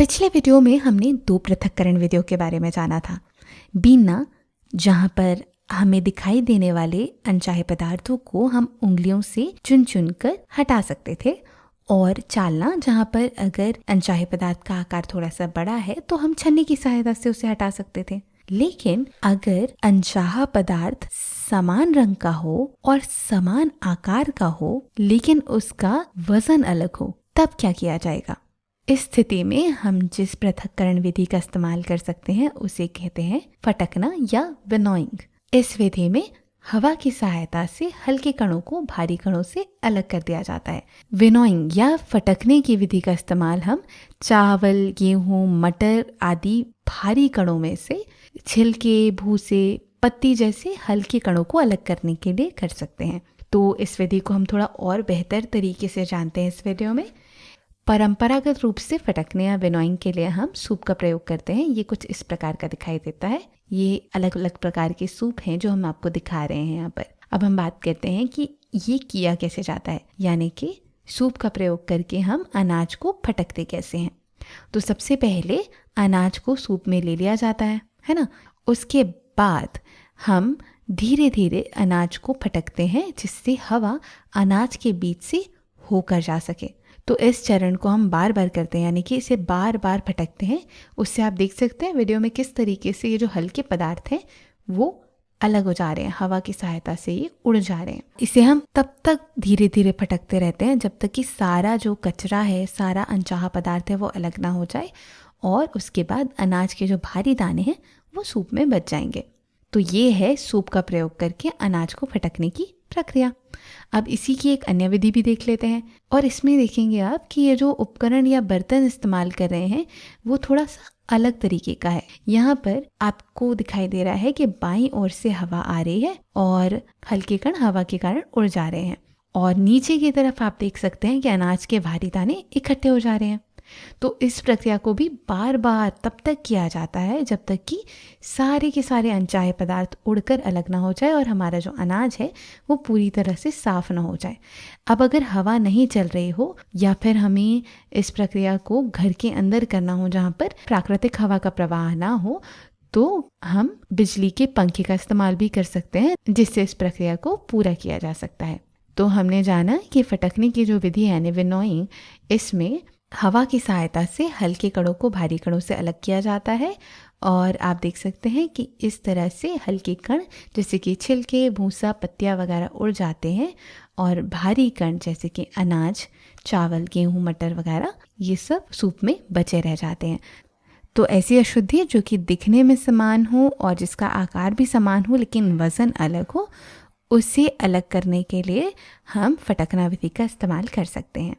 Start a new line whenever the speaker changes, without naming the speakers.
पिछले वीडियो में हमने दो पृथक्करण विधियों के बारे में जाना था। बीनना, जहाँ पर हमें दिखाई देने वाले अनचाहे पदार्थों को हम उंगलियों से चुन चुन कर हटा सकते थे, और चालना, जहाँ पर अगर अनचाहे पदार्थ का आकार थोड़ा सा बड़ा है तो हम छन्नी की सहायता से उसे हटा सकते थे। लेकिन अगर अनचाहा पदार्थ समान रंग का हो और समान आकार का हो लेकिन उसका वजन अलग हो, तब क्या किया जाएगा? इस स्थिति में हम जिस पृथक्करण विधि का इस्तेमाल कर सकते हैं उसे कहते हैं फटकना या विनोइंग। इस विधि में हवा की सहायता से हल्के कणों को भारी कणों से अलग कर दिया जाता है। विनोइंग या फटकने की विधि का इस्तेमाल हम चावल, गेहूं, मटर आदि भारी कणों में से छिलके, भूसे, पत्ती जैसे हल्के कणों को अलग करने के लिए कर सकते हैं। तो इस विधि को हम थोड़ा और बेहतर तरीके से जानते हैं इस वीडियो में। परंपरागत रूप से फटकने या विनोइंग के लिए हम सूप का प्रयोग करते हैं। ये कुछ इस प्रकार का दिखाई देता है। ये अलग अलग प्रकार के सूप हैं जो हम आपको दिखा रहे हैं यहाँ पर। अब हम बात करते हैं कि ये किया कैसे जाता है, यानी कि सूप का प्रयोग करके हम अनाज को फटकते कैसे हैं। तो सबसे पहले अनाज को सूप में ले लिया जाता है ना। उसके बाद हम धीरे धीरे अनाज को फटकते हैं जिससे हवा अनाज के बीच से होकर जा सके। तो इस चरण को हम बार बार करते हैं, यानी कि इसे बार बार फटकते हैं। उससे आप देख सकते हैं वीडियो में किस तरीके से ये जो हल्के पदार्थ हैं वो अलग हो जा रहे हैं, हवा की सहायता से ये उड़ जा रहे हैं। इसे हम तब तक धीरे धीरे फटकते रहते हैं जब तक कि सारा जो कचरा है, सारा अनचाहा पदार्थ है वो अलग ना हो जाए, और उसके बाद अनाज के जो भारी दाने हैं वो सूप में बच जाएंगे। तो ये है सूप का प्रयोग करके अनाज को फटकने की प्रक्रिया। अब इसी की एक अन्य विधि भी देख लेते हैं, और इसमें देखेंगे आप कि ये जो उपकरण या बर्तन इस्तेमाल कर रहे हैं वो थोड़ा सा अलग तरीके का है। यहाँ पर आपको दिखाई दे रहा है कि बाईं ओर से हवा आ रही है और हल्के कण हवा के कारण उड़ जा रहे हैं, और नीचे की तरफ आप देख सकते हैं कि अनाज के भारी दाने इकट्ठे हो जा रहे हैं। तो इस प्रक्रिया को भी बार बार तब तक किया जाता है जब तक कि सारे के सारे अनचाहे पदार्थ उड़कर अलग ना हो जाए और हमारा जो अनाज है वो पूरी तरह से साफ ना हो जाए। अब अगर हवा नहीं चल रही हो या फिर हमें इस प्रक्रिया को घर के अंदर करना हो जहाँ पर प्राकृतिक हवा का प्रवाह ना हो, तो हम बिजली के पंखे का इस्तेमाल भी कर सकते हैं जिससे इस प्रक्रिया को पूरा किया जा सकता है। तो हमने जाना कि फटकने की जो विधि है विनोइंग, इसमें हवा की सहायता से हल्के कणों को भारी कणों से अलग किया जाता है, और आप देख सकते हैं कि इस तरह से हल्के कण जैसे कि छिलके, भूसा, पत्तियां वगैरह उड़ जाते हैं, और भारी कण जैसे कि अनाज, चावल, गेहूं, मटर वगैरह ये सब सूप में बचे रह जाते हैं। तो ऐसी अशुद्धि जो कि दिखने में समान हो और जिसका आकार भी समान हो लेकिन वजन अलग हो, उसे अलग करने के लिए हम फटकना विधि का इस्तेमाल कर सकते हैं।